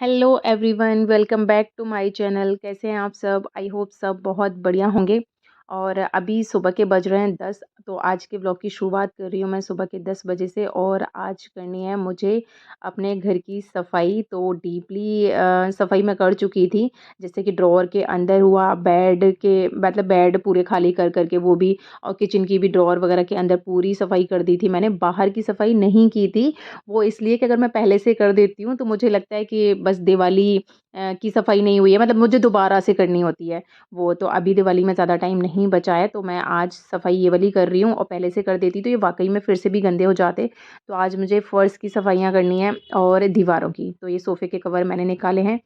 Hello everyone, welcome back to my channel. कैसे हैं आप सब? आई होप सब बहुत बढ़िया होंगे। और अभी सुबह के बज रहे हैं 10। तो आज के ब्लॉग की शुरुआत कर रही हूँ मैं सुबह के 10 बजे से। और आज करनी है मुझे अपने घर की सफाई। तो डीपली सफाई मैं कर चुकी थी। जैसे कि ड्रॉअर के अंदर हुआ, बेड के मतलब बेड पूरे खाली कर करके वो भी, और किचन की भी ड्रॉअर वगैरह के अंदर पूरी सफाई कर दी थी मैंने। बाहर की सफाई नहीं की थी। वो इसलिए कि अगर मैं पहले से कर देती हूँ तो मुझे लगता है कि बस दिवाली की सफाई नहीं हुई है, मतलब मुझे दोबारा से करनी होती है वो। तो अभी दिवाली में ज़्यादा टाइम नहीं बचा है, तो मैं आज सफाई ये वाली कर रही हूँ। और पहले से कर देती तो ये वाकई में फिर से भी गंदे हो जाते। तो आज मुझे फर्श की सफाइयाँ करनी है और दीवारों की। तो ये सोफ़े के कवर मैंने निकाले हैं,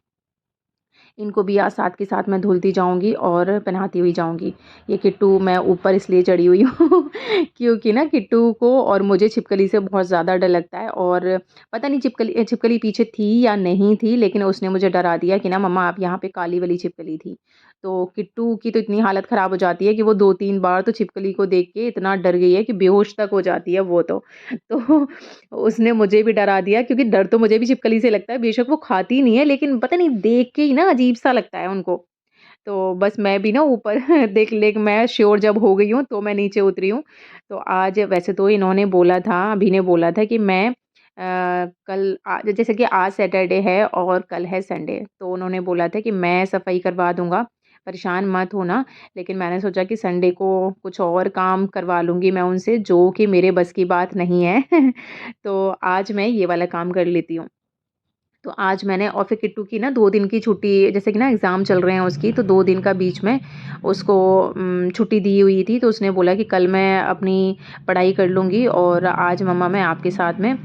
इनको भी आज साथ के साथ मैं धुलती जाऊँगी और पहनाती हुई जाऊँगी। ये किट्टू मैं ऊपर इसलिए चढ़ी हुई हूँ क्योंकि ना किट्टू को और मुझे छिपकली से बहुत ज़्यादा डर लगता है। और पता नहीं छिपकली छिपकली पीछे थी या नहीं थी, लेकिन उसने मुझे डरा दिया कि ना मम्मा आप यहाँ पे काली वाली छिपकली थी। तो किट्टू की तो इतनी हालत ख़राब हो जाती है कि वो 2-3 बार तो छिपकली को देख के इतना डर गई है कि बेहोश तक हो जाती है वो तो। तो उसने मुझे भी डरा दिया, क्योंकि डर तो मुझे भी छिपकली से लगता है। बेशक वो खाती नहीं है, लेकिन पता नहीं देख के ही ना अजीब-सा लगता है उनको। तो बस मैं भी ना ऊपर देख लेक मैं श्योर जब हो गई हूँ तो मैं नीचे उतरी हूँ। तो आज वैसे तो इन्होंने बोला था, अभी ने बोला था कि मैं कल जैसे कि आज सैटरडे है और कल है संडे, तो उन्होंने बोला था कि मैं सफाई करवा दूँगा, परेशान मत होना। लेकिन मैंने सोचा कि संडे को कुछ और काम करवा लूँगी मैं उनसे, जो कि मेरे बस की बात नहीं है। तो आज मैं ये वाला काम कर लेती हूँ। तो आज मैंने, और फिर किट्टू की ना 2 दिन की छुट्टी, जैसे कि ना एग्ज़ाम चल रहे हैं उसकी, तो 2 दिन का बीच में उसको छुट्टी दी हुई थी। तो उसने बोला कि कल मैं अपनी पढ़ाई कर लूँगी और आज मम्मा मैं आपके साथ में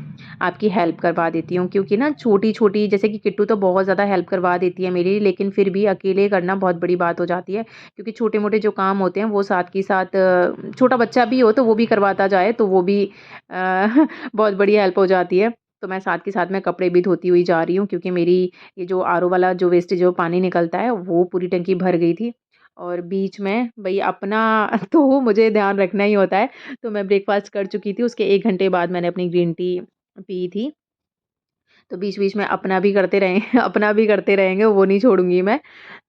आपकी हेल्प करवा देती हूँ। क्योंकि ना छोटी-छोटी, जैसे कि किट्टू तो बहुत ज़्यादा हेल्प करवा देती है मेरी, लेकिन फिर भी अकेले करना बहुत बड़ी बात हो जाती है। क्योंकि छोटे-मोटे जो काम होते हैं वो साथ के साथ छोटा बच्चा भी हो तो वो भी करवाता जाए तो वो भी बहुत बड़ी हेल्प हो जाती है। तो मैं साथ के साथ में कपड़े भी धोती हुई जा रही हूँ, क्योंकि मेरी ये जो आरओ वाला जो वेस्टेज जो पानी निकलता है वो पूरी टंकी भर गई थी। और बीच में भई अपना तो मुझे ध्यान रखना ही होता है। तो मैं ब्रेकफ़ास्ट कर चुकी थी, उसके 1 घंटे बाद मैंने अपनी ग्रीन टी पी थी। तो बीच-बीच में अपना भी करते रहे अपना भी करते रहेंगे, वो नहीं छोड़ूँगी मैं।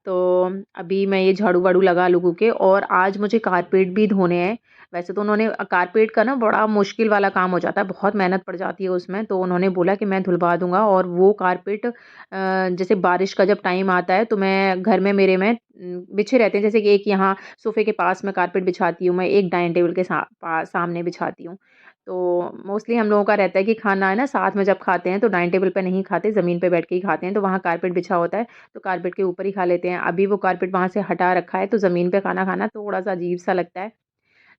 तो अभी मैं ये झाड़ू-वाड़ू लगा-लुगू के, और आज मुझे कारपेट भी धोने हैं। वैसे तो उन्होंने कारपेट का ना बड़ा मुश्किल वाला काम हो जाता है, बहुत मेहनत पड़ जाती है उसमें, तो उन्होंने बोला कि मैं धुलवा दूँगा। और वो कारपेट जैसे बारिश का जब टाइम आता है तो मैं घर में मेरे में बिछे रहते हैं। जैसे कि एक यहाँ सोफ़े के पास मैं कारपेट बिछाती हूँ, मैं एक डाइनिंग टेबल के सामने बिछाती हूँ। तो मोस्टली हम लोगों का रहता है कि खाना है ना साथ में जब खाते हैं तो डाइनिंग टेबल पे नहीं खाते, ज़मीन पे बैठ के ही खाते हैं, तो वहाँ कारपेट बिछा होता है। तो कारपेट के ऊपर ही खा लेते हैं। अभी वो कारपेट वहाँ से हटा रखा है, तो ज़मीन पे खाना खाना थोड़ा-सा अजीब-सा लगता है।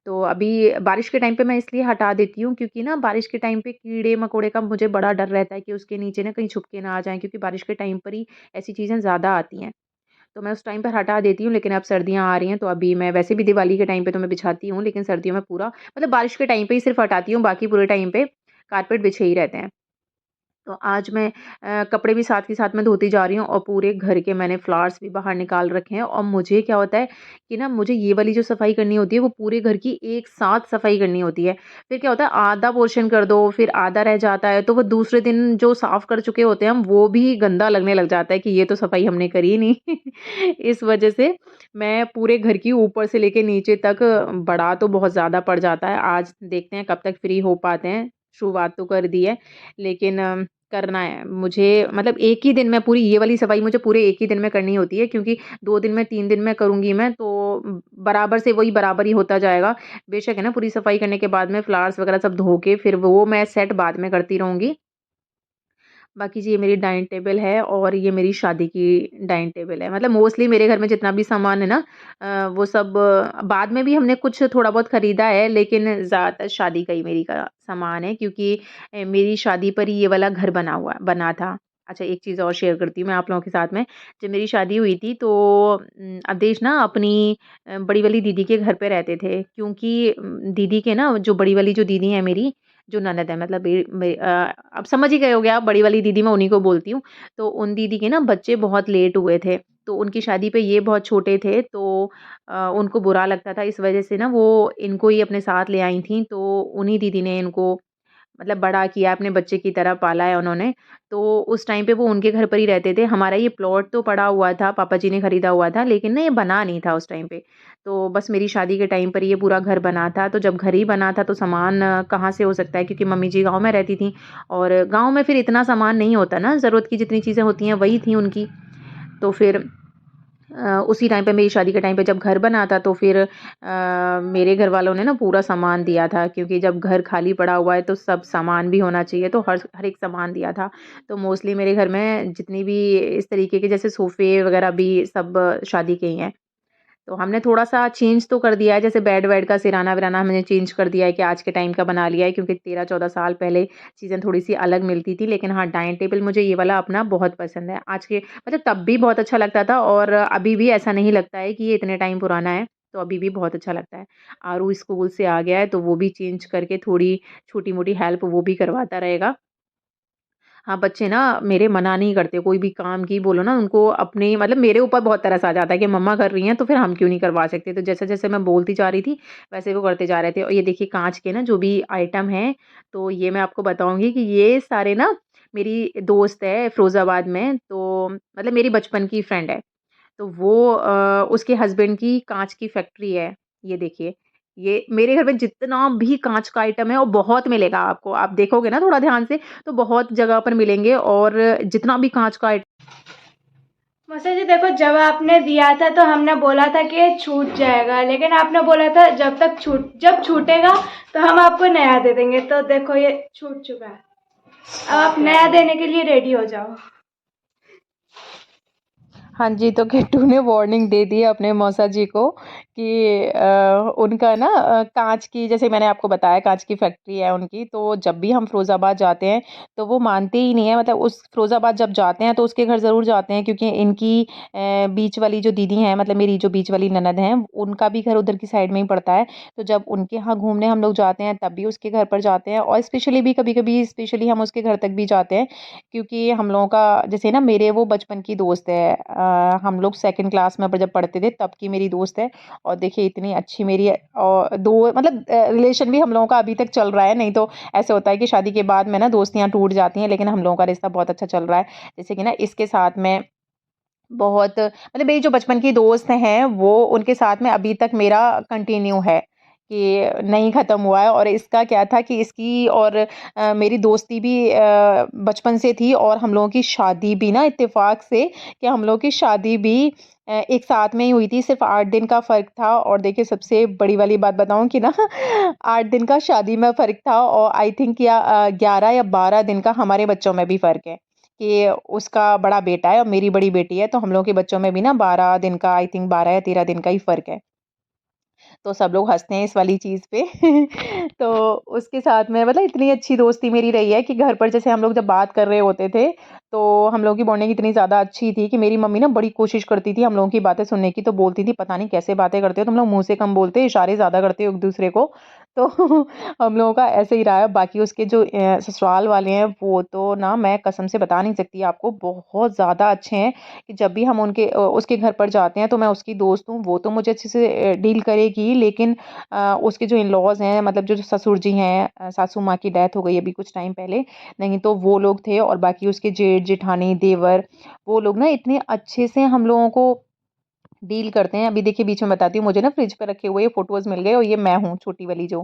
तो अभी बारिश के टाइम पे मैं इसलिए हटा देती हूँ, क्योंकि ना बारिश के टाइम पे कीड़े-मकोड़े का मुझे बड़ा डर रहता है कि उसके नीचे ना कहीं छुप के ना आ जाएँ, क्योंकि बारिश के टाइम पर ही ऐसी चीज़ें ज़्यादा आती हैं। तो मैं उस टाइम पर हटा देती हूँ, लेकिन अब सर्दियाँ आ रही हैं तो अभी मैं, वैसे भी दिवाली के टाइम पे तो मैं बिछाती हूँ, लेकिन सर्दियों में पूरा, मतलब बारिश के टाइम पे ही सिर्फ़ हटाती हूँ, बाकी पूरे टाइम पे कारपेट बिछे ही रहते हैं। तो आज मैं कपड़े भी साथ के साथ में धोती जा रही हूँ, और पूरे घर के मैंने फ्लावर्स भी बाहर निकाल रखे हैं। और मुझे क्या होता है कि ना मुझे ये वाली जो सफाई करनी होती है वो पूरे घर की एक साथ सफाई करनी होती है। फिर क्या होता है, आधा पोर्शन कर दो फिर आधा रह जाता है, तो वो दूसरे दिन जो साफ कर चुके होते हैं हम, वो भी गंदा लगने लग जाता है कि ये तो सफाई हमने करी ही नहीं। इस वजह से मैं पूरे घर की ऊपर से लेके नीचे तक, बड़ा तो बहुत ज़्यादा पड़ जाता है। आज देखते हैं कब तक फ्री हो पाते हैं। शुरुआत तो कर दी है, लेकिन करना है मुझे, मतलब एक ही दिन में पूरी ये वाली सफाई मुझे पूरे एक ही दिन में करनी होती है, क्योंकि 2 दिन में 3 दिन में करूँगी मैं तो बराबर से वही बराबर ही होता जाएगा। बेशक है ना, पूरी सफाई करने के बाद में फ्लावर्स वगैरह सब धो के फिर वो मैं सेट बाद में करती रहूँगी। बाकी जी ये मेरी डाइनिंग टेबल है और ये मेरी शादी की डाइनिंग टेबल है। मतलब मोस्टली मेरे घर में जितना भी सामान है ना, वो सब बाद में भी हमने कुछ थोड़ा बहुत खरीदा है, लेकिन ज़्यादातर शादी का ही मेरी का सामान है, क्योंकि मेरी शादी पर ही ये वाला घर बना था। अच्छा, एक चीज़ और शेयर करती हूँ मैं आप लोगों के साथ में। जब मेरी शादी हुई थी तो अवधेश ना अपनी बड़ी वाली दीदी के घर पे रहते थे, क्योंकि दीदी के ना, जो बड़ी वाली जो दीदी है मेरी, जो ननद है, मतलब अब समझ ही गए होंगे आप, बड़ी वाली दीदी मैं उन्हीं को बोलती हूँ। तो उन दीदी के ना बच्चे बहुत लेट हुए थे, तो उनकी शादी पे ये बहुत छोटे थे, तो उनको बुरा लगता था, इस वजह से ना वो इनको ही अपने साथ ले आई थीं। तो उन्हीं दीदी ने इनको मतलब बड़ा किया, अपने बच्चे की तरह पाला है उन्होंने। तो उस टाइम पे वो उनके घर पर ही रहते थे। हमारा ये प्लॉट तो पड़ा हुआ था, पापा जी ने खरीदा हुआ था, लेकिन ना ये बना नहीं था उस टाइम पे। तो बस मेरी शादी के टाइम पर ये पूरा घर बना था। तो जब घर ही बना था तो सामान कहाँ से हो सकता है, क्योंकि मम्मी जी गाँव में रहती थीं और गाँव में फिर इतना सामान नहीं होता ना, ज़रूरत की जितनी चीज़ें होती हैं वही थी उनकी। तो फिर उसी टाइम पे मेरी शादी के टाइम पे जब घर बना था तो फिर मेरे घर वालों ने ना पूरा सामान दिया था, क्योंकि जब घर खाली पड़ा हुआ है तो सब सामान भी होना चाहिए, तो हर हर एक सामान दिया था। तो मोस्टली मेरे घर में जितनी भी इस तरीके के जैसे सोफ़े वग़ैरह भी सब शादी के ही हैं। तो हमने थोड़ा-सा चेंज तो कर दिया है, जैसे बेड-वेड का सिराना-विराना हमने चेंज कर दिया है कि आज के टाइम का बना लिया है, क्योंकि 13-14 साल पहले चीज़ें थोड़ी-सी अलग मिलती थी। लेकिन हाँ, डाइनिंग टेबल मुझे ये वाला अपना बहुत पसंद है। आज के मतलब तब भी बहुत अच्छा लगता था और अभी भी ऐसा नहीं लगता है कि ये इतने टाइम पुराना है, तो अभी भी बहुत अच्छा लगता है। आरू स्कूल से आ गया है, तो वो भी चेंज करके थोड़ी छोटी-मोटी हेल्प वो भी करवाता रहेगा। हाँ, बच्चे ना मेरे मना नहीं करते, कोई भी काम की बोलो ना उनको अपने मतलब मेरे ऊपर बहुत तरस आ जाता है कि मम्मा कर रही हैं तो फिर हम क्यों नहीं करवा सकते? तो जैसे-जैसे मैं बोलती जा रही थी, वैसे वो करते जा रहे थे। और ये देखिए काँच के ना जो भी आइटम हैं, तो ये मैं आपको बताऊँगी कि ये सारे ना मेरी दोस्त है फ़िरोज़ाबाद में, तो मतलब मेरी बचपन की फ्रेंड है। तो वो उसके हस्बैंड की काँच की फैक्ट्री है। ये देखिए, ये मेरे घर में जितना भी काँच का आइटम है और बहुत मिलेगा आपको। आप देखोगे ना थोड़ा ध्यान से तो बहुत जगह पर मिलेंगे और जितना भी काँच का मौसा जी देखो, जब आपने दिया था तो हमने बोला था कि ये छूट जाएगा, लेकिन आपने बोला था जब छूटेगा तो हम आपको नया दे देंगे। तो देखो ये छूट चुका है, अब आप नया देने के लिए रेडी हो जाओ। हाँ जी, तो किट्टू ने वार्निंग दे दी अपने मौसा जी को कि उनका ना काँच की, जैसे मैंने आपको बताया काँच की फैक्ट्री है उनकी, तो जब भी हम फ़िरोज़ाबाद जाते हैं, तो वो मानते ही नहीं है। मतलब उस फ़िरोज़ाबाद जब जाते हैं, तो उसके घर ज़रूर जाते हैं, क्योंकि इनकी बीच वाली जो दीदी हैं, मतलब मेरी जो बीच वाली ननद हैं, उनका भी घर उधर की साइड में ही पड़ता है। तो जब उनके यहाँ घूमने हम लोग जाते हैं, तब भी उसके घर पर जाते हैं और स्पेशली भी कभी-कभी स्पेशली हम उसके घर तक भी जाते हैं। क्योंकि हम लोगों का जैसे ना मेरे वो बचपन की दोस्त है, हम लोग सेकंड क्लास में जब पढ़ते थे तब की मेरी दोस्त है। और देखिए इतनी अच्छी मेरी और दो मतलब रिलेशन भी हम लोगों का अभी तक चल रहा है। नहीं तो ऐसे होता है कि शादी के बाद में ना दोस्तियां टूट जाती हैं, लेकिन हम लोगों का रिश्ता बहुत अच्छा चल रहा है। जैसे कि ना इसके साथ में बहुत मतलब मेरी जो बचपन की दोस्त हैं वो उनके साथ में अभी तक मेरा कंटिन्यू है कि नहीं ख़त्म हुआ है। और इसका क्या था कि इसकी और मेरी दोस्ती भी बचपन से थी और हम लोगों की शादी भी ना इत्तेफ़ाक से कि हम लोगों की शादी भी एक साथ में ही हुई थी। सिर्फ़ 8 दिन का फ़र्क था। और देखिए सबसे बड़ी वाली बात बताऊँ कि ना 8 दिन का शादी में फ़र्क था और आई थिंक या 11 या 12 दिन का हमारे बच्चों में भी फ़र्क है। कि उसका बड़ा बेटा है और मेरी बड़ी बेटी है, तो हम लोगों के बच्चों में भी ना 12 दिन का, आई थिंक 12 या 13 दिन का ही फ़र्क है। तो सब लोग हँसते हैं इस वाली चीज़ पे। तो उसके साथ में मतलब इतनी अच्छी दोस्ती मेरी रही है कि घर पर जैसे हम लोग जब बात कर रहे होते थे, तो हम लोगों की बॉन्डिंग इतनी ज़्यादा अच्छी थी कि मेरी मम्मी ना बड़ी कोशिश करती थी हम लोगों की बातें सुनने की। तो बोलती थी, "पता नहीं कैसे बातें करते हो तुम लोग, मुँह से कम बोलते हो, इशारे ज़्यादा करते हो एक-दूसरे को।" तो हम लोगों का ऐसे ही रहा है। बाकी उसके जो ससुराल वाले हैं, वो तो ना मैं कसम से बता नहीं सकती आपको, बहुत ज़्यादा अच्छे हैं। कि जब भी हम उसके घर पर जाते हैं तो मैं उसकी दोस्त हूँ, वो तो मुझे अच्छे से डील करेगी। लेकिन उसके जो इन-लॉज़ हैं, मतलब जो ससुर जी हैं, सासू माँ की डेथ हो गई अभी कुछ टाइम पहले, नहीं तो वो लोग थे। और बाकी उसके जेठ-जेठानी, देवर, वो लोग ना इतने अच्छे से हम लोगों को डील करते हैं। अभी देखिए बीच में बताती हूँ, मुझे ना फ्रिज पे रखे हुए फ़ोटोज़ मिल गए और ये मैं हूँ छोटी वाली जो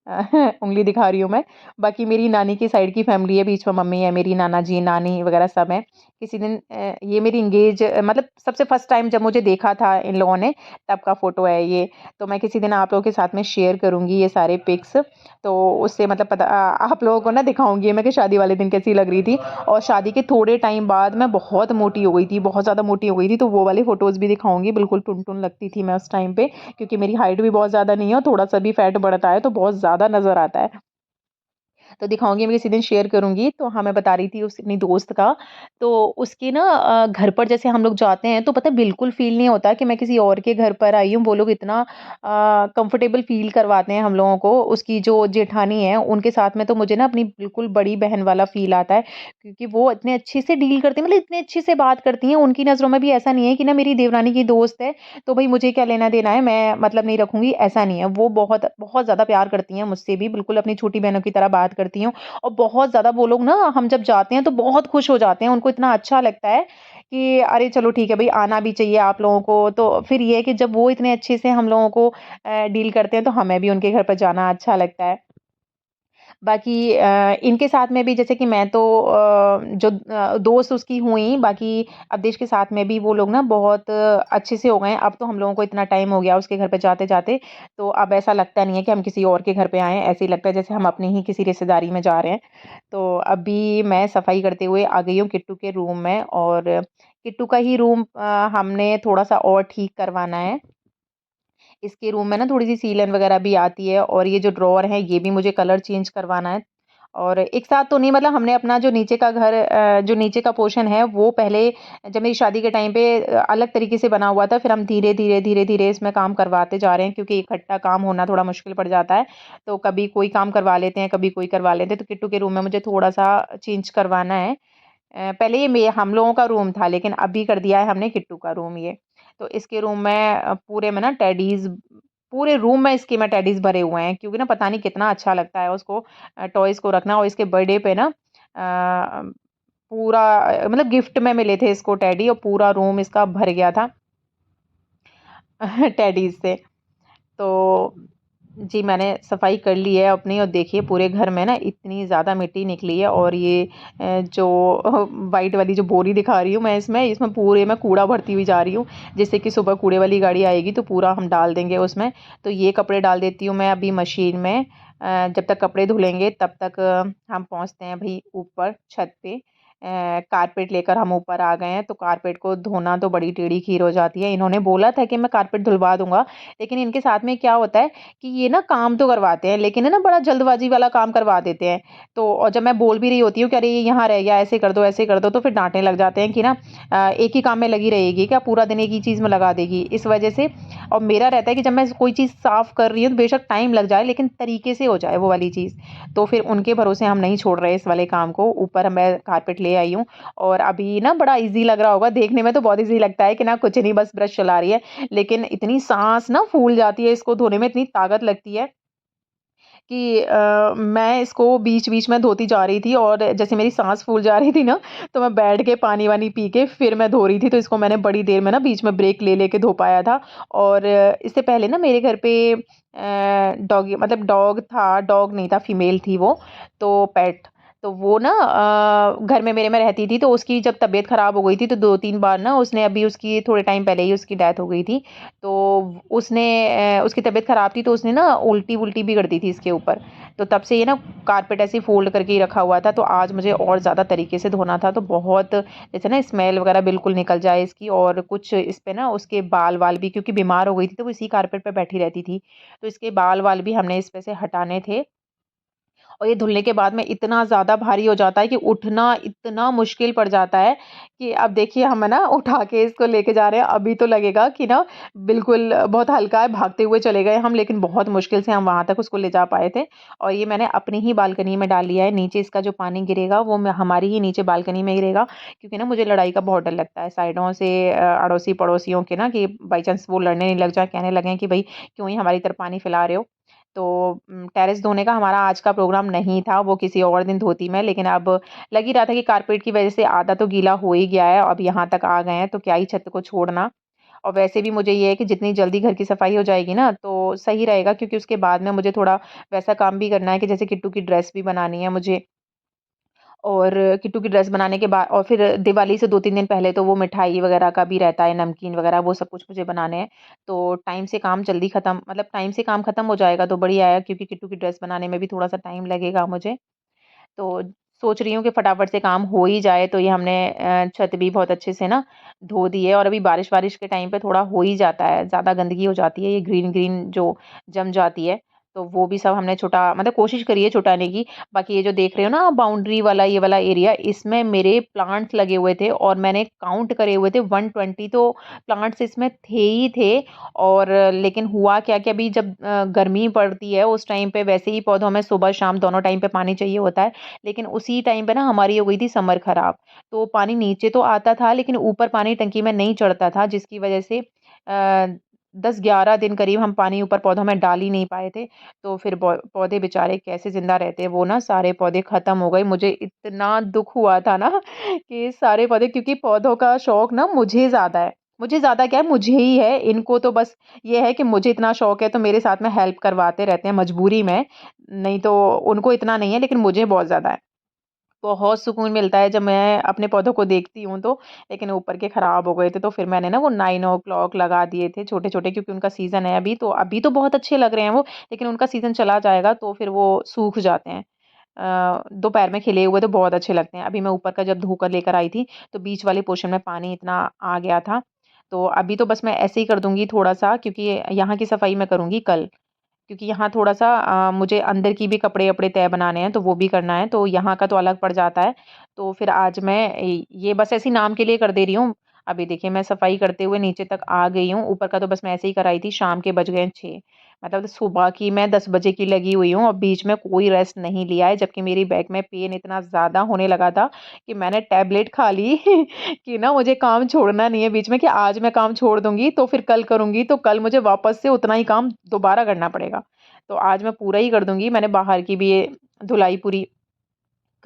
उँगली दिखा रही हूँ मैं। बाकी मेरी नानी की साइड की फ़ैमिली है, बीच में मम्मी है मेरी, नाना जी, नानी वग़ैरह सब हैं। किसी दिन ये मेरी मतलब सबसे फर्स्ट टाइम जब मुझे देखा था इन लोगों ने, तब का फ़ोटो है ये। तो मैं किसी दिन आप लोगों के साथ में शेयर करूँगी ये सारे पिक्स। तो उससे मतलब आप लोगों को ना दिखाऊँगी मैं कि शादी वाले दिन कैसी लग रही थी। और शादी के थोड़े टाइम बाद मैं बहुत मोटी हो गई थी, बहुत ज़्यादा मोटी हो गई थी, तो वो वाले फ़ोटोज़ भी दिखाऊँगी। बिल्कुल टुन-टुन लगती थी मैं उस टाइम पे, क्योंकि मेरी हाइट भी बहुत ज़्यादा नहीं है और थोड़ा-सा भी फैट बढ़ता है, तो बहुत ज़्यादा नज़र आता है। तो दिखाऊँगी, मैं किसी दिन शेयर करूँगी। तो हाँ, मैं बता रही थी उस अपनी दोस्त का, तो उसके ना घर पर जैसे हम लोग जाते हैं तो पता है बिल्कुल फ़ील नहीं होता कि मैं किसी और के घर पर आई हूँ। वो लोग इतना कंफ़र्टेबल फ़ील करवाते हैं हम लोगों को। उसकी जो जेठानी है, उनके साथ में तो मुझे ना अपनी बिल्कुल बड़ी बहन वाला फ़ील आता है, क्योंकि वो इतने अच्छे से डील करती हैं, मतलब इतने अच्छे से बात करती हैं। उनकी नज़रों में भी ऐसा नहीं है कि ना मेरी देवरानी की दोस्त है, तो भई मुझे क्या लेना-देना है, मैं मतलब नहीं रखूँगी, ऐसा नहीं है। वो बहुत बहुत ज़्यादा प्यार करती हैं मुझसे भी, बिल्कुल अपनी छोटी बहनों की तरह बात करती हूँ। और बहुत ज़्यादा वो लोग ना हम जब जाते हैं तो बहुत खुश हो जाते हैं, उनको इतना अच्छा लगता है कि अरे चलो ठीक है भई आना भी चाहिए आप लोगों को। तो फिर ये है कि जब वो इतने अच्छे से हम लोगों को डील करते हैं तो हमें भी उनके घर पर जाना अच्छा लगता है। बाकी इनके साथ में भी जैसे कि मैं तो जो दोस्त उसकी हुई, बाकी अब देश के साथ में भी वो लोग ना बहुत अच्छे से हो गए हैं। अब तो हम लोगों को इतना टाइम हो गया उसके घर पे जाते-जाते, तो अब ऐसा लगता नहीं है कि हम किसी और के घर पे आए हैं। ऐसे ही लगता है जैसे हम अपनी ही किसी रिश्तेदारी में जा रहे हैं। तो अभी मैं सफाई करते हुए आ गई हूँ किट्टू के रूम में, और किट्टू का ही रूम हमने थोड़ा-सा और ठीक करवाना है। इसके रूम में ना थोड़ी-सी सीलन वगैरह भी आती है, और ये जो ड्रॉवर है ये भी मुझे कलर चेंज करवाना है। और एक साथ तो नहीं, मतलब हमने अपना जो नीचे का घर जो नीचे का पोर्शन है वो पहले जब मेरी शादी के टाइम पे अलग तरीके से बना हुआ था, फिर हम धीरे-धीरे इसमें काम करवाते जा रहे हैं, क्योंकि इकट्ठा काम होना थोड़ा मुश्किल पड़ जाता है। तो कभी कोई काम करवा लेते हैं, कभी कोई करवा लेते हैं। तो किट्टू के रूम में मुझे थोड़ा-सा चेंज करवाना है। पहले ये हम लोगों का रूम था, लेकिन अभी कर दिया है हमने किट्टू का रूम ये। तो इसके रूम में पूरे में ना टेडीज़, पूरे रूम में इसके में टेडीज़ भरे हुए हैं, क्योंकि ना पता नहीं कितना अच्छा लगता है उसको टॉयज़ को रखना। और इसके बर्थडे पे ना पूरा मतलब गिफ्ट में मिले थे इसको टेडी, और पूरा रूम इसका भर गया था टेडीज़ से। तो जी, मैंने सफाई कर ली है अपनी, और देखिए पूरे घर में ना इतनी ज़्यादा मिट्टी निकली है। और ये जो व्हाइट वाली जो बोरी दिखा रही हूँ मैं, इसमें इसमें पूरे में कूड़ा भरती हुई जा रही हूँ। जैसे कि सुबह कूड़े वाली गाड़ी आएगी तो पूरा हम डाल देंगे उसमें। तो ये कपड़े डाल देती हूँ मैं अभी मशीन में। जब तक कपड़े धुलेंगे तब तक हम पहुँचते हैं भई ऊपर छत पे। कारपेट लेकर हम ऊपर आ गए हैं, तो कारपेट को धोना तो बड़ी टेढ़ी खीर हो जाती है। इन्होंने बोला था कि मैं कारपेट धुलवा दूँगा, लेकिन इनके साथ में क्या होता है कि ये ना काम तो करवाते हैं, लेकिन है ना बड़ा जल्दबाजी वाला काम करवा देते हैं। तो और जब मैं बोल भी रही होती हूँ कि अरे ये यहाँ रह गया, ऐसे कर दो, तो फिर डाँटने लग जाते हैं कि ना एक ही काम में लगी रहेगी क्या, पूरा दिन एक ही चीज़ में लगा देगी। इस वजह से, और मेरा रहता है कि जब मैं कोई चीज़ साफ़ कर रही हूँ, तो बेशक टाइम लग जाए लेकिन तरीके से हो जाए वो वाली चीज़। तो फिर उनके भरोसे हम नहीं छोड़ रहे इस वाले काम को। ऊपर मैं कारपेट ले आई हूँ, और अभी ना बड़ा ईज़ी लग रहा होगा, देखने में तो बहुत ईज़ी लगता है कि ना कुछ नहीं, बस ब्रश चला रही है। लेकिन इतनी साँस ना फूल जाती है इसको धोने में, इतनी ताकत लगती है कि मैं इसको बीच-बीच में धोती जा रही थी, और जैसे मेरी साँस फूल जा रही थी ना, तो मैं बैठ के पानी-वानी पी के फिर मैं धो रही थी। तो इसको मैंने बड़ी देर में ना बीच में ब्रेक ले के धो पाया था। और इससे पहले ना मेरे घर पे डॉगी, मतलब डॉग था, डॉग नहीं था, फीमेल थी वो, तो पेट। तो वो ना घर में मेरे में रहती थी, तो उसकी जब तबीयत ख़राब हो गई थी तो 2-3 बार ना उसने, अभी उसकी थोड़े टाइम पहले ही उसकी डेथ हो गई थी। तो उसने उसकी तबीयत ख़राब थी, तो उसने ना उल्टी-वुल्टी भी कर दी थी इसके ऊपर। तो तब से ये ना कारपेट ऐसे ही फ़ोल्ड करके ही रखा हुआ था। तो आज मुझे और ज़्यादा तरीके से धोना था, तो बहुत जैसे ना स्मेल वग़ैरह बिल्कुल निकल जाए इसकी, और कुछ इस पे ना उसके बाल-वाल भी, क्योंकि बीमार हो गई थी तो वो इसी कारपेट पे बैठी रहती थी। तो इसके बाल-वाल भी हमने इस पे से हटाने थे। और ये धुलने के बाद में इतना ज़्यादा भारी हो जाता है कि उठना इतना मुश्किल पड़ जाता है कि अब देखिए हम है ना उठा के इसको लेके जा रहे हैं। अभी तो लगेगा कि ना बिल्कुल बहुत हल्का है, भागते हुए चले गए हम, लेकिन बहुत मुश्किल से हम वहाँ तक उसको ले जा पाए थे। और ये मैंने अपनी ही बालकनी में डाल लिया है। नीचे इसका जो पानी गिरेगा वो हमारी ही नीचे बालकनी में गिरेगा, क्योंकि ना मुझे लड़ाई का बहुत डर लगता है साइडों से, अड़ोसी-पड़ोसियों के ना, कि बाई चांस वो लड़ने नहीं लग जाए, कहने लगें कि भई क्यों ही हमारी तरफ पानी फैला रहे हो। तो टेरेस धोने का हमारा आज का प्रोग्राम नहीं था, वो किसी और दिन धोती मैं, लेकिन अब लग ही रहा था कि कारपेट की वज़ह से आधा तो गीला हो ही गया है, अब यहाँ तक आ गए हैं तो क्या ही छत को छोड़ना। और वैसे भी मुझे ये है कि जितनी जल्दी घर की सफाई हो जाएगी ना तो सही रहेगा, क्योंकि उसके बाद में मुझे थोड़ा वैसा काम भी करना है कि जैसे किट्टू की ड्रेस भी बनानी है मुझे। और किट्टू की ड्रेस बनाने के बाद, और फिर दिवाली से 2-3 दिन पहले तो वो मिठाई वगैरह का भी रहता है, नमकीन वगैरह वो सब कुछ मुझे बनाने हैं। तो टाइम से काम जल्दी ख़त्म, मतलब टाइम से काम ख़त्म हो जाएगा तो बढ़िया है, क्योंकि किट्टू की ड्रेस बनाने में भी थोड़ा-सा टाइम लगेगा मुझे। तो सोच रही हूँ कि फटाफट से काम हो ही जाए। तो ये हमने छत भी बहुत अच्छे से ना धो दी है, और अभी बारिश-वारिश के टाइम पे थोड़ा हो ही जाता है, ज़्यादा गंदगी हो जाती है, ये ग्रीन-ग्रीन जो जम जाती है, तो वो भी सब हमने मतलब कोशिश करी है छुटाने की। बाकी ये जो देख रहे हो ना आप बाउंड्री वाला ये वाला एरिया, इसमें मेरे प्लांट्स लगे हुए थे, और मैंने काउंट करे हुए थे 120 तो प्लांट्स इसमें थे ही थे। और लेकिन हुआ क्या कि अभी जब गर्मी पड़ती है उस टाइम पे वैसे ही पौधों में सुबह-शाम दोनों टाइम पे पानी चाहिए होता है। लेकिन उसी टाइम पे ना हमारी हो गई थी समर खराब। तो पानी नीचे तो आता था, लेकिन ऊपर पानी टंकी में नहीं चढ़ता था, जिसकी वजह से 10-11 दिन करीब हम पानी ऊपर पौधों में डाल ही नहीं पाए थे। तो फिर पौधे बेचारे कैसे ज़िंदा रहते हैं, वो ना सारे पौधे ख़त्म हो गए। मुझे इतना दुःख हुआ था ना कि सारे पौधे, क्योंकि पौधों का शौक ना मुझे ज़्यादा है। मुझे ज़्यादा क्या है, मुझे ही है। इनको तो बस ये है कि मुझे इतना शौक है तो मेरे साथ में हेल्प करवाते रहते हैं मजबूरी में, नहीं तो उनको इतना नहीं है, लेकिन मुझे बहुत ज़्यादा है। बहुत सुकून मिलता है जब मैं अपने पौधों को देखती हूँ तो। लेकिन ऊपर के खराब हो गए थे तो फिर मैंने ना वो 9 ओ क्लॉक लगा दिए थे छोटे-छोटे, क्योंकि उनका सीज़न है अभी, तो बहुत अच्छे लग रहे हैं वो, लेकिन उनका सीज़न चला जाएगा तो फिर वो सूख जाते हैं। दोपहर में खिले हुए तो बहुत अच्छे लगते हैं। अभी मैं ऊपर का जब धोकर लेकर आई थी तो बीच वाले पोर्शन में पानी इतना आ गया था। तो अभी तो बस मैं ऐसे ही कर दूँगी थोड़ा-सा, क्योंकि यहाँ की सफाई मैं करूँगी कल। क्योंकि यहाँ थोड़ा-सा मुझे अंदर की भी कपड़े-वपड़े तह बनाने हैं, तो वो भी करना है, तो यहाँ का तो अलग पड़ जाता है। तो फिर आज मैं ये बस ऐसे ही नाम के लिए कर दे रही हूँ। अभी देखिए मैं सफाई करते हुए नीचे तक आ गई हूँ, ऊपर का तो बस मैं ऐसे ही कराई थी, शाम के बज गए हैं 6। मतलब सुबह की मैं 10 बजे की लगी हुई हूँ और बीच में कोई रेस्ट नहीं लिया है, जबकि मेरी बैक में पेन इतना ज़्यादा होने लगा था कि मैंने टैबलेट खा ली कि ना मुझे काम छोड़ना नहीं है बीच में, कि आज मैं काम छोड़ दूँगी तो फिर कल करूँगी, तो कल मुझे वापस से उतना ही काम दोबारा करना पड़ेगा। तो आज मैं पूरा ही कर दूँगी। मैंने बाहर की भी ये धुलाई पूरी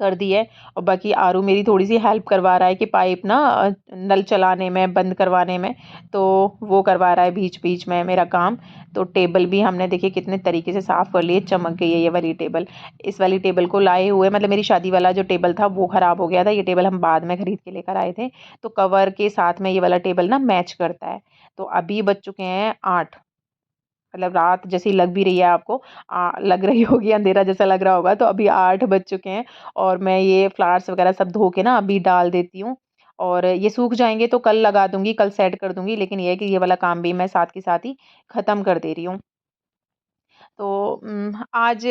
कर दी है और बाकी आरू मेरी थोड़ी-सी हेल्प करवा रहा है कि पाइप ना नल चलाने में, बंद करवाने में, तो वो करवा रहा है बीच-बीच में मेरा काम। तो टेबल भी हमने देखिए कितने तरीके से साफ़ कर लिए, चमक गई है ये वाली टेबल। इस वाली टेबल को लाए हुए, मतलब मेरी शादी वाला जो टेबल था वो ख़राब हो गया था, ये टेबल हम बाद में खरीद के लेकर आए थे। तो कवर के साथ में ये वाला टेबल ना मैच करता है। तो अभी बज चुके हैं 8, मतलब रात जैसी लग भी रही है आपको, लग रही होगी, अंधेरा जैसा लग रहा होगा, तो अभी 8 बज चुके हैं और मैं ये फ्लावर्स वगैरह सब धो के ना अभी डाल देती हूँ और ये सूख जाएँगे तो कल लगा दूँगी, कल सेट कर दूँगी, लेकिन ये है कि ये वाला काम भी मैं साथ के साथ ही ख़त्म कर दे रही हूँ। तो आज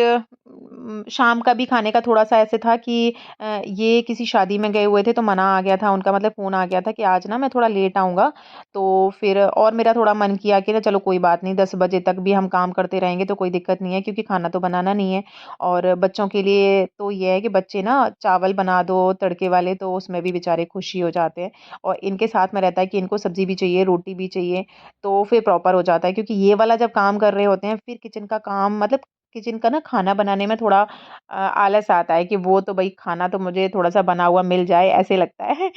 शाम का भी खाने का थोड़ा-सा ऐसे था कि ये किसी शादी में गए हुए थे तो मना आ गया था उनका, मतलब फ़ोन आ गया था कि आज ना मैं थोड़ा लेट आऊँगा। तो फिर और मेरा थोड़ा मन किया कि ना चलो कोई बात नहीं, 10 बजे तक भी हम काम करते रहेंगे तो कोई दिक्कत नहीं है, क्योंकि खाना तो बनाना नहीं है। और बच्चों के लिए तो ये है कि बच्चे ना चावल बना दो तड़के वाले तो उसमें भी बेचारे खुश ही हो जाते हैं। और इनके साथ में रहता है कि इनको सब्ज़ी भी चाहिए, रोटी भी चाहिए, तो फिर प्रॉपर हो जाता है, क्योंकि ये वाला जब काम कर रहे होते हैं फिर किचन का काम, मतलब किचन का ना खाना बनाने में थोड़ा आलस आता है कि वो तो भई खाना तो मुझे थोड़ा-सा बना हुआ मिल जाए, ऐसे लगता है।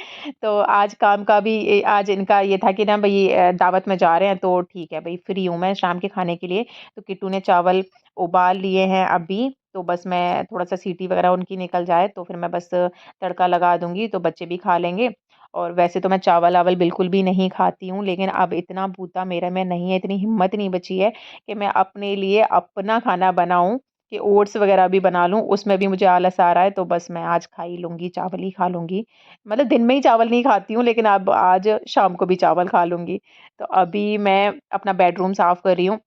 तो आज काम का भी आज इनका ये था कि ना भई दावत में जा रहे हैं तो ठीक है भई, फ्री हूँ मैं शाम के खाने के लिए। तो किट्टू ने चावल उबाल लिए हैं अभी, तो बस मैं थोड़ा-सा सीटी वगैरह उनकी निकल जाए तो फिर मैं बस तड़का लगा दूँगी तो बच्चे भी खा लेंगे। और वैसे तो मैं चावल-वावल बिल्कुल भी नहीं खाती हूँ, लेकिन अब इतना बूता मेरे में नहीं है, इतनी हिम्मत नहीं बची है कि मैं अपने लिए अपना खाना बनाऊँ, कि ओट्स वग़ैरह भी बना लूँ, उसमें भी मुझे आलस आ रहा है, तो बस मैं आज खा ही लूँगी, चावल ही खा लूँगी। मतलब दिन में ही चावल नहीं खाती हूँ, लेकिन अब आज शाम को भी चावल खा लूँगी। तो अभी मैं अपना बेडरूम साफ़ कर रही हूँ।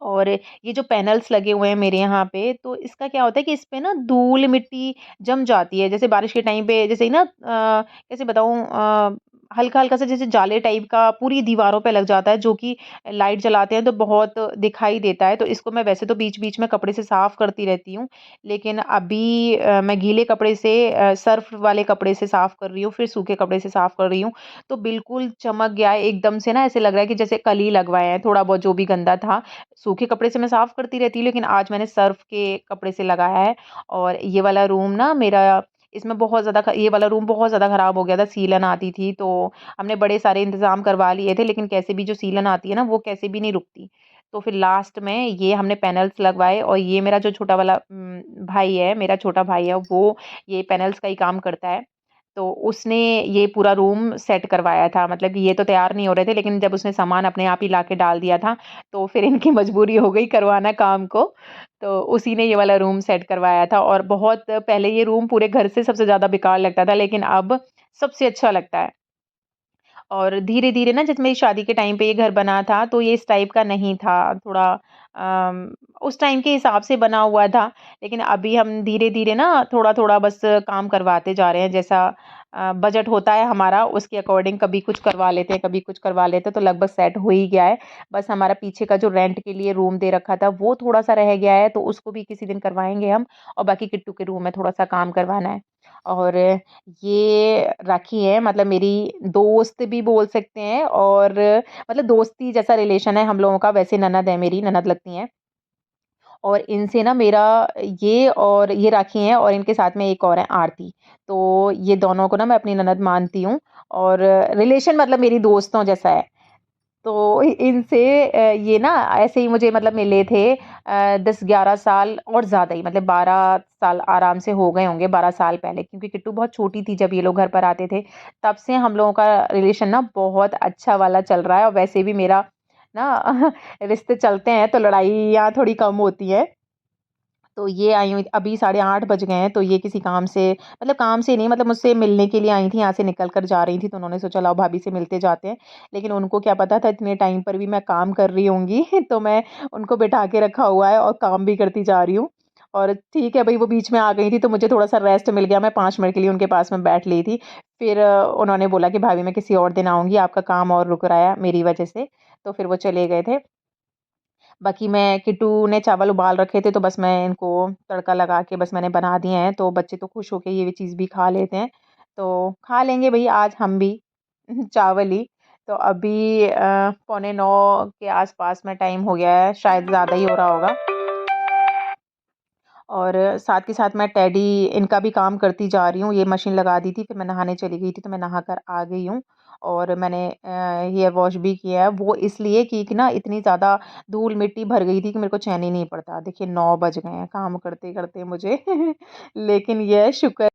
और ये जो पैनल्स लगे हुए हैं मेरे यहाँ पे, तो इसका क्या होता है कि इस पे ना धूल-मिट्टी जम जाती है। जैसे बारिश के टाइम पे जैसे ही ना कैसे बताऊँ, हल्का-हल्का सा जैसे जाले टाइप का पूरी दीवारों पे लग जाता है, जो कि लाइट जलाते हैं तो बहुत दिखाई देता है। तो इसको मैं वैसे तो बीच-बीच में कपड़े से साफ़ करती रहती हूँ, लेकिन अभी मैं गीले कपड़े से सर्फ़ वाले कपड़े से साफ़ कर रही हूँ, फिर सूखे कपड़े से साफ़ कर रही हूँ। तो बिल्कुल चमक गया है एकदम से ना, ऐसे लग रहा है कि जैसे कल ही लगवाए हैं, थोड़ा बहुत जो भी गंदा था। सूखे कपड़े से मैं साफ़ करती रहती हूँ, लेकिन आज मैंने सर्फ़ के कपड़े से लगाया है। और ये वाला रूम ना मेरा, इसमें बहुत ज़्यादा ये वाला रूम बहुत ज़्यादा ख़राब हो गया था, सीलन आती थी, तो हमने बड़े सारे इंतज़ाम करवा लिए थे, लेकिन कैसे भी जो सीलन आती है ना, वो कैसे भी नहीं रुकती। तो फिर लास्ट में ये हमने पैनल्स लगवाए और ये मेरा जो छोटा वाला भाई है, मेरा छोटा भाई है, वो ये पैनल्स का ही काम करता है। तो उसने ये पूरा रूम सेट करवाया था, मतलब कि ये तो तैयार नहीं हो रहे थे, लेकिन जब उसने सामान अपने आप ही लाके डाल दिया था, तो फिर इनकी मजबूरी हो गई करवाना काम को। तो उसी ने ये वाला रूम सेट करवाया था और बहुत पहले ये रूम पूरे घर से सबसे ज़्यादा बेकार लगता था, लेकिन अब सबसे अच्छा लगता है। और धीरे-धीरे ना जैसे मेरी शादी के टाइम पे ये घर बना था, तो ये इस टाइप का नहीं था, थोड़ा उस टाइम के हिसाब से बना हुआ था। लेकिन अभी हम धीरे-धीरे ना थोड़ा-थोड़ा बस काम करवाते जा रहे हैं, जैसा बजट होता है हमारा उसके अकॉर्डिंग कभी कुछ करवा लेते हैं, कभी कुछ करवा लेते हैं, तो लगभग सेट हो ही गया है। बस हमारा पीछे का जो रेंट के लिए रूम दे रखा था, वो थोड़ा-सा रह गया है, तो उसको भी किसी दिन करवाएँगे हम और बाकी किट्टू के रूम में थोड़ा-सा काम करवाना है। और ये राखी है मतलब मेरी दोस्त भी बोल सकते हैं, और मतलब दोस्ती जैसा रिलेशन है हम लोगों का। वैसे ननद है, मेरी ननद लगती हैं। और इनसे ना मेरा ये राखी हैं, और इनके साथ में एक और है आरती। तो ये दोनों को ना मैं अपनी ननद मानती हूँ, और रिलेशन मतलब मेरी दोस्तों जैसा है। तो इनसे ये ना ऐसे ही मुझे मतलब मिले थे 10-11 साल और ज़्यादा ही, मतलब 12 साल आराम से हो गए होंगे, 12 साल पहले, क्योंकि किट्टू बहुत छोटी थी जब ये लोग घर पर आते थे। तब से हम लोगों का रिलेशन ना बहुत अच्छा वाला चल रहा है, और वैसे भी मेरा ना रिश्ते चलते हैं तो लड़ाइयाँ थोड़ी कम होती हैं। तो ये आई हुई अभी 8:30 बज गए हैं, तो ये किसी काम से, मतलब काम से नहीं, मतलब मुझसे मिलने के लिए आई थी, यहाँ से निकल कर जा रही थी, तो उन्होंने सोचा लाओ भाभी से मिलते जाते हैं। लेकिन उनको क्या पता था इतने टाइम पर भी मैं काम कर रही होंगी तो मैं उनको बिठा के रखा हुआ है और काम भी करती जा रही हूँ। और ठीक है भई, वो बीच में आ गई थी तो मुझे थोड़ा-सा रेस्ट मिल गया, मैं 5 मिनट के लिए उनके पास में बैठ ली थी। फिर उन्होंने बोला कि भाभी मैं किसी और दिन आऊँगी, आपका काम और रुक रहा है मेरी वजह से, तो फिर वो चले गए थे। बाकी मैं किट्टू ने चावल उबाल रखे थे, तो बस मैं इनको तड़का लगा के बस मैंने बना दिए हैं, तो बच्चे तो खुश होके ये चीज़ भी खा लेते हैं। तो खा लेंगे भई आज हम भी चावल ही। तो अभी पौने 9 के आस-पास में टाइम हो गया है, शायद ज़्यादा ही हो रहा होगा। और साथ के साथ मैं टेडी इनका भी काम करती जा रही हूँ। ये मशीन लगा दी थी, फिर मैं नहाने चली गई थी, तो मैं नहा कर आ गई हूँ। और मैंने हेयर वॉश भी किया है, वो इसलिए कि ना इतनी ज़्यादा धूल-मिट्टी भर गई थी कि मेरे को चैन ही नहीं पड़ता। देखिए 9 बज गए हैं काम करते-करते मुझे लेकिन ये है शुक्र